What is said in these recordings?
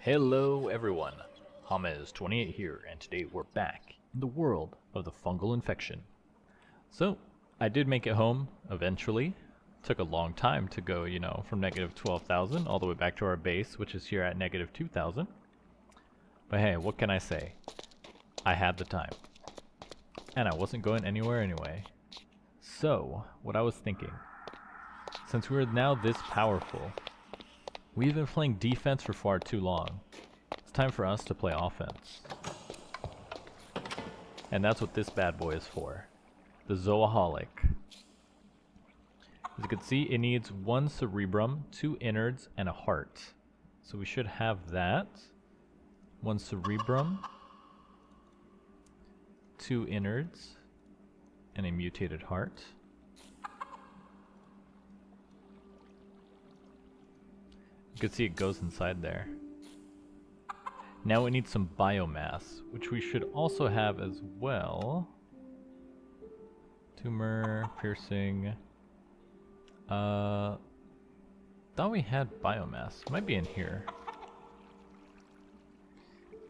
Hello everyone, Hamez28 here, and today we're back in the world of the fungal infection. So, I did make it home eventually. Took a long time to go, from negative 12,000 all the way back to our base, which is here at negative 2,000. But hey, what can I say? I had the time. And I wasn't going anywhere anyway. So, what I was thinking, since we're now this powerful, we've been playing defense for far too long. It's time for us to play offense. And that's what this bad boy is for. The Zooaholic. As you can see, it needs 1 cerebrum, 2 innards, and a heart. So we should have that. 1 cerebrum, 2 innards, and a mutated heart. You can see it goes inside there. Now we need some biomass, which we should also have as well. Tumor, piercing. Thought we had biomass. Might be in here.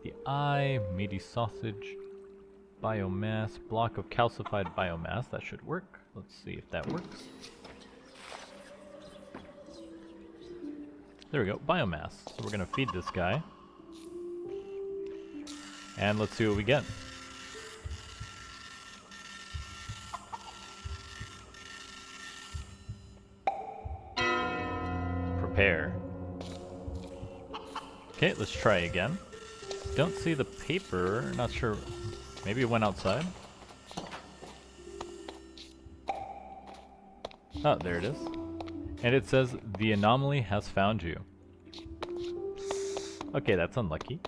The eye, meaty sausage, biomass, block of calcified biomass. That should work. Let's see if that works. There we go, biomass. So we're gonna feed this guy. And let's see what we get. Prepare. Okay, let's try again. Don't see the paper, not sure. Maybe it went outside. Oh, there it is. And it says, the anomaly has found you. Okay, that's unlucky.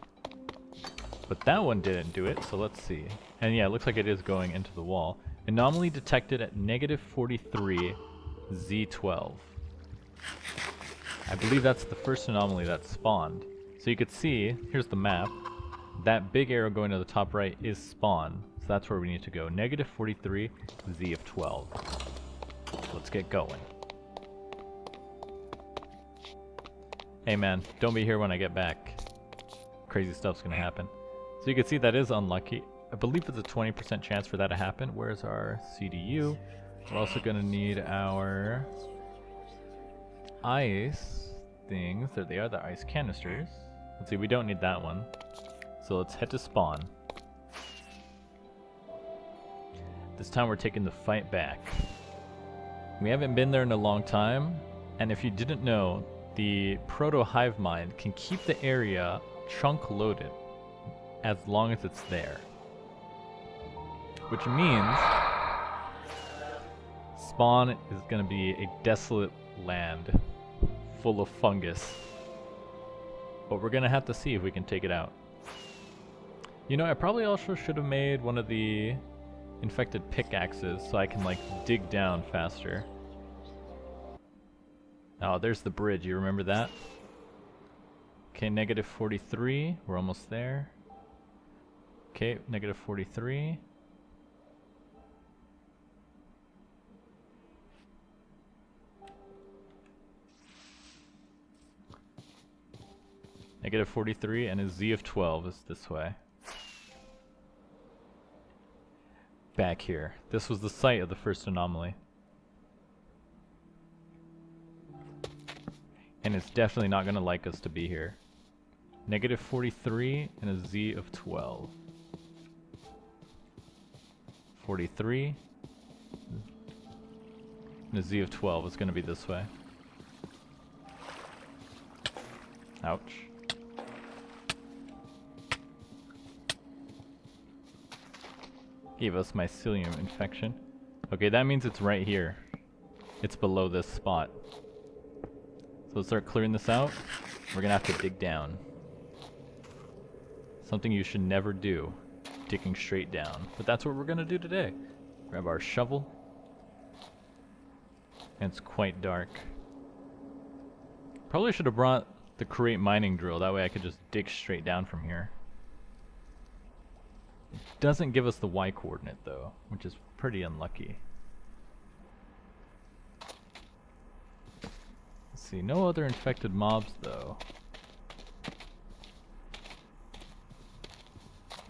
But that one didn't do it, so let's see. And yeah, it looks like it is going into the wall. Anomaly detected at negative 43 Z12. I believe that's the first anomaly that spawned. So you could see, here's the map. That big arrow going to the top right is spawn. So that's where we need to go. Negative 43 Z of 12. Let's get going. Hey man, don't be here when I get back. Crazy stuff's gonna happen. So you can see that is unlucky. I believe it's a 20% chance for that to happen. Where's our CDU? We're also gonna need our ice things. There they are, the ice canisters. Let's see, we don't need that one. So let's head to spawn. This time we're taking the fight back. We haven't been there in a long time, and if you didn't know, the protohive mine can keep the area chunk loaded as long as it's there. Which means spawn is going to be a desolate land full of fungus. But we're going to have to see if we can take it out. You know, I probably also should have made one of the infected pickaxes so I can like dig down faster. Oh, there's the bridge, you remember that? Okay, negative 43, we're almost there. Okay, negative 43. Negative 43 and a Z of 12 is this way. Back here. This was the site of the first anomaly. And it's definitely not going to like us to be here. Negative 43 and a Z of 12. 43 and a Z of 12 is going to be this way. Ouch. Gave us mycelium infection. Okay, that means it's right here. It's below this spot. So let's start clearing this out. We're gonna have to dig down. Something you should never do, digging straight down. But that's what we're gonna do today. Grab our shovel. And it's quite dark. Probably should have brought the create mining drill, that way I could just dig straight down from here. It doesn't give us the Y coordinate though, which is pretty unlucky. See, no other infected mobs though.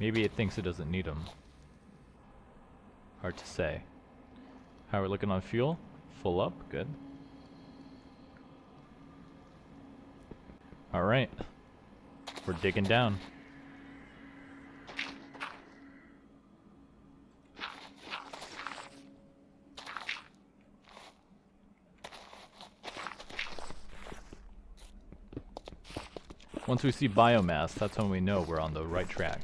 Maybe it thinks it doesn't need them. Hard to say. How are we looking on fuel? Full up, good. Alright. We're digging down. Once we see biomass, that's when we know we're on the right track.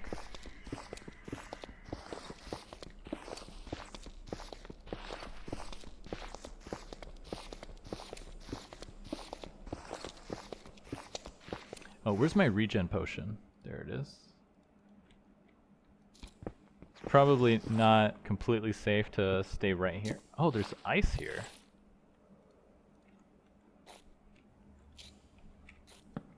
Oh, where's my regen potion? There it is. It's probably not completely safe to stay right here. Oh, there's ice here.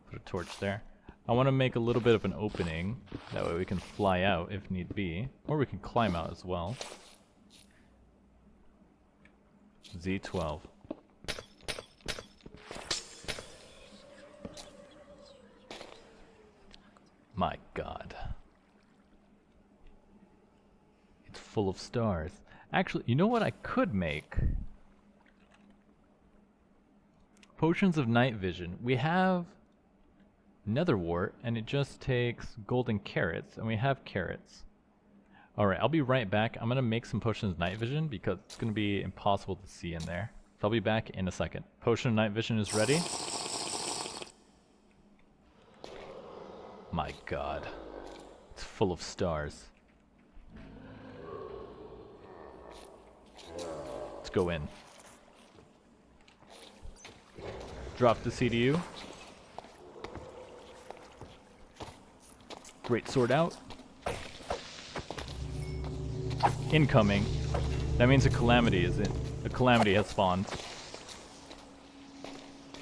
Put a torch there. I want to make a little bit of an opening. That way we can fly out if need be. Or we can climb out as well. Z12. My god. It's full of stars. Actually, you know what I could make? Potions of night vision. We have nether wart, and it just takes golden carrots, and we have carrots. Alright, I'll be right back. I'm gonna make some potions of night vision because it's gonna be impossible to see in there. So I'll be back in a second. Potion of night vision is ready. My god. It's full of stars. Let's go in. Drop the CDU. Great sword out. Incoming. That means a calamity is in. A calamity has spawned.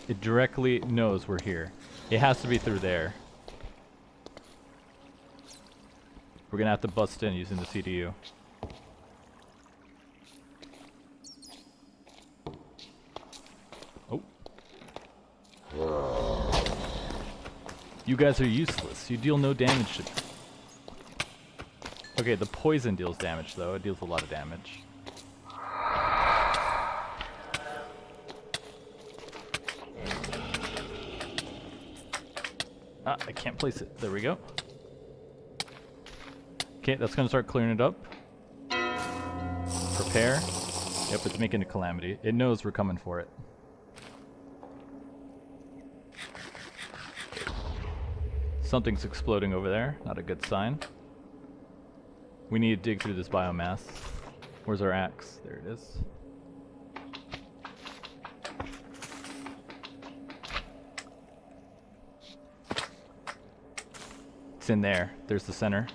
It directly knows we're here. It has to be through there. We're gonna have to bust in using the CDU. Oh. You guys are useless. You deal no damage to me. Okay, the poison deals damage though. It deals a lot of damage. Ah, I can't place it. There we go. Okay, that's gonna start clearing it up. Prepare. Yep, it's making a calamity. It knows we're coming for it. Something's exploding over there. Not a good sign. We need to dig through this biomass. Where's our axe? There it is. It's in there. There's the center.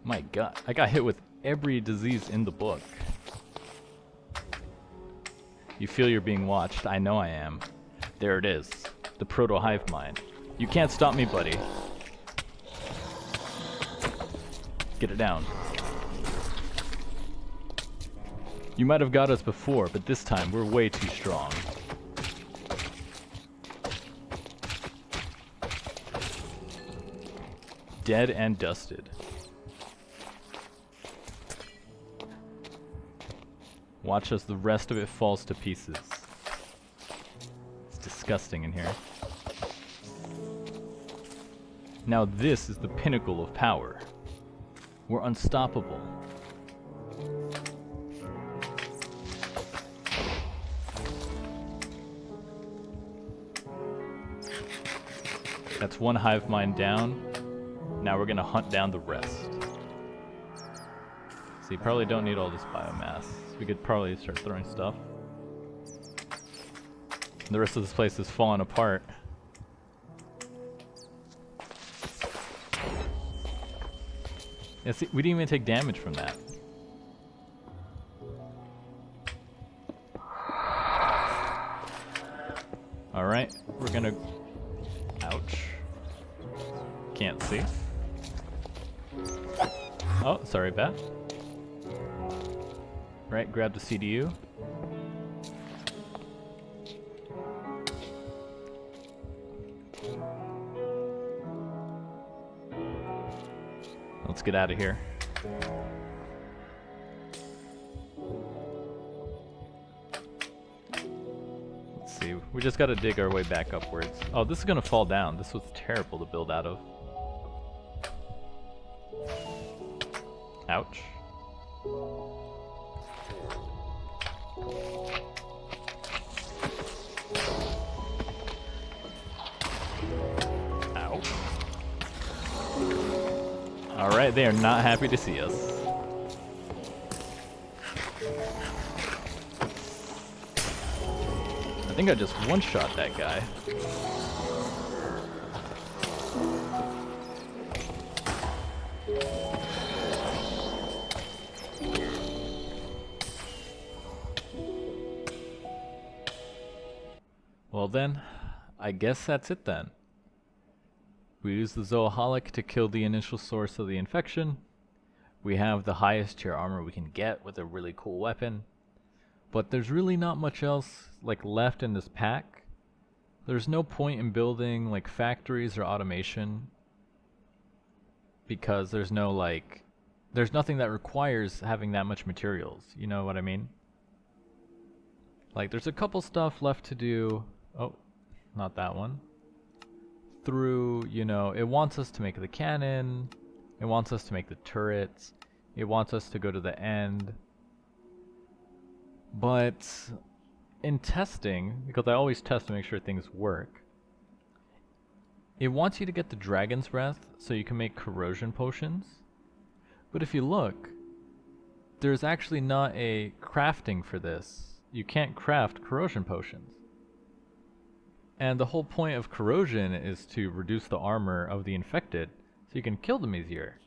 My god, I got hit with every disease in the book. You feel you're being watched. I know I am. There it is. The protohive mine. You can't stop me, buddy. Get it down. You might have got us before, but this time we're way too strong. Dead and dusted. Watch as the rest of it falls to pieces. It's disgusting in here. Now this is the pinnacle of power. We're unstoppable. That's one hive mind down. Now we're gonna hunt down the rest. So you probably don't need all this biomass. We could probably start throwing stuff. The rest of this place is falling apart. Yeah, see, we didn't even take damage from that. Alright, we're gonna... Ouch. Can't see. Oh, sorry, bat. right? Grab the CDU. Let's get out of here. Let's see. We just gotta dig our way back upwards. Oh, this is gonna fall down. This was terrible to build out of. Ouch. Ow. Alright, they are not happy to see us. I think I just one-shot that guy. Well then, I guess that's it then. We use the Zooholic to kill the initial source of the infection. We have the highest tier armor we can get with a really cool weapon. But there's really not much else like left in this pack. There's no point in building like factories or automation because there's no there's nothing that requires having that much materials. You know what I mean? Like there's a couple stuff left to do. Oh, not that one. Through, you know, it wants us to make the cannon, it wants us to make the turrets, it wants us to go to the end. But in testing, because I always test to make sure things work, it wants you to get the dragon's breath so you can make corrosion potions. But if you look, there's actually not a crafting for this. You can't craft corrosion potions. And the whole point of corrosion is to reduce the armor of the infected so you can kill them easier.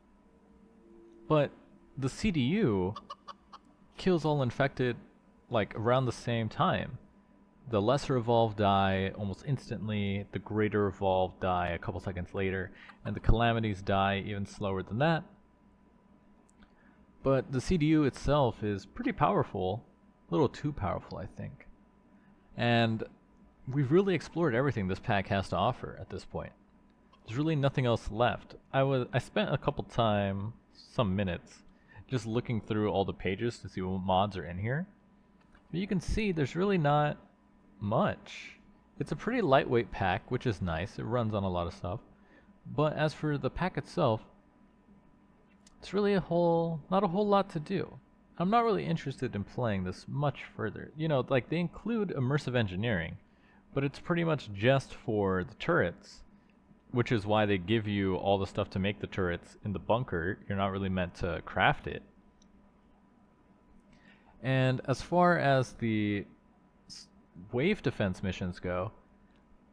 But the CDU kills all infected like around the same time. The lesser evolved die almost instantly, the greater evolved die a couple seconds later, and the calamities die even slower than that. But the CDU itself is pretty powerful, a little too powerful I think. And we've really explored everything this pack has to offer at this point. There's really nothing else left. I spent a couple some minutes, just looking through all the pages to see what mods are in here. But you can see there's really not much. It's a pretty lightweight pack, which is nice. It runs on a lot of stuff. But as for the pack itself, it's really not a whole lot to do. I'm not really interested in playing this much further. You know, like they include immersive engineering, but it's pretty much just for the turrets, which is why they give you all the stuff to make the turrets in the bunker. You're not really meant to craft it. And as far as the wave defense missions go,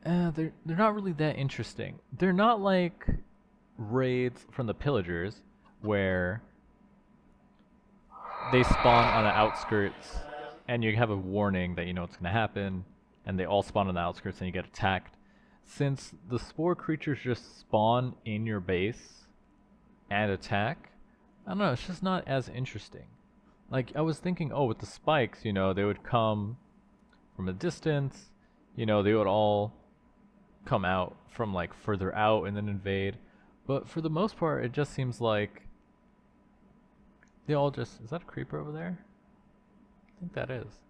they're not really that interesting. They're not like raids from the pillagers where they spawn on the outskirts and you have a warning that you know what's going to happen, and they all spawn on the outskirts and you get attacked. Since the spore creatures just spawn in your base and attack, I don't know, it's just not as interesting. Like, I was thinking, oh, with the spikes, you know, they would come from a distance, you know, they would all come out from, like, further out and then invade. But for the most part, it just seems like they all just... Is that a creeper over there? I think that is.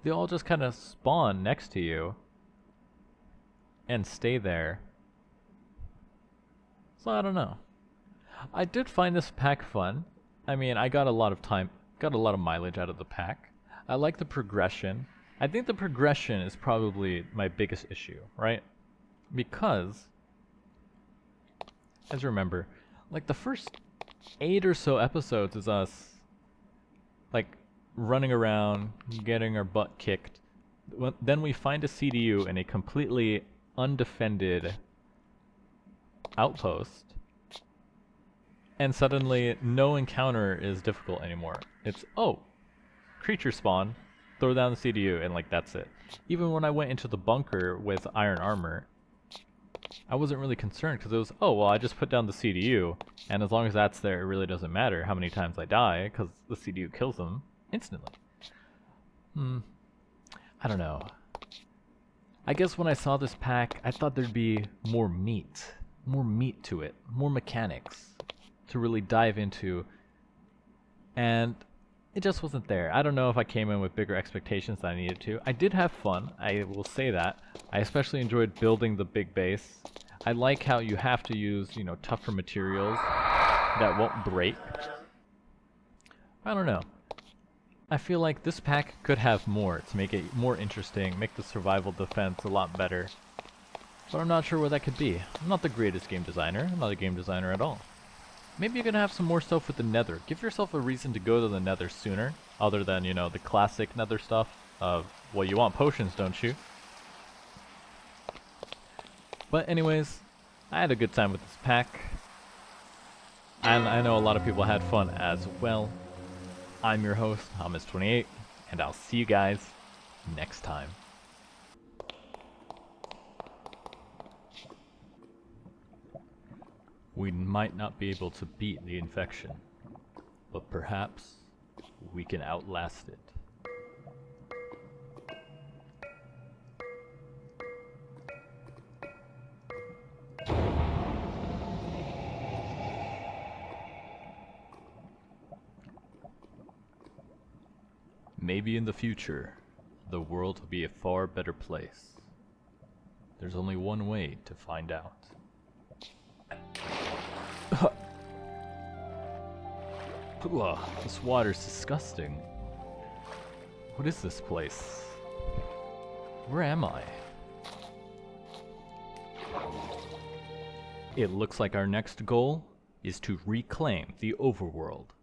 They all just kind of spawn next to you and stay there. So, I don't know. I did find this pack fun. I mean, I got a lot of mileage out of the pack. I like the progression. I think the progression is probably my biggest issue, right? Because, as you remember, like the first 8 or so episodes is us, like, running around, getting our butt kicked. Then we find a CDU in a completely undefended outpost. And suddenly, no encounter is difficult anymore. It's, oh, creature spawn, throw down the CDU, and like, that's it. Even when I went into the bunker with iron armor, I wasn't really concerned, because it was, oh, well, I just put down the CDU, and as long as that's there, it really doesn't matter how many times I die, because the CDU kills them. instantly. I don't know. I guess when I saw this pack, I thought there'd be more meat to it, more mechanics to really dive into, and it just wasn't there. I don't know if I came in with bigger expectations than I needed to. I did have fun, I will say that. I especially enjoyed building the big base. I like how you have to use, you know, tougher materials that won't break. I don't know. I feel like this pack could have more to make it more interesting, make the survival defense a lot better. But I'm not sure what that could be. I'm not the greatest game designer. I'm not a game designer at all. Maybe you're gonna have some more stuff with the nether. Give yourself a reason to go to the nether sooner, other than, you know, the classic nether stuff of, well, you want potions, don't you? But anyways, I had a good time with this pack. And I know a lot of people had fun as well. I'm your host, Hamas28, and I'll see you guys next time. We might not be able to beat the infection, but perhaps we can outlast it. Maybe in the future, the world will be a far better place. There's only one way to find out. Ugh, this water's disgusting. What is this place? Where am I? It looks like our next goal is to reclaim the overworld.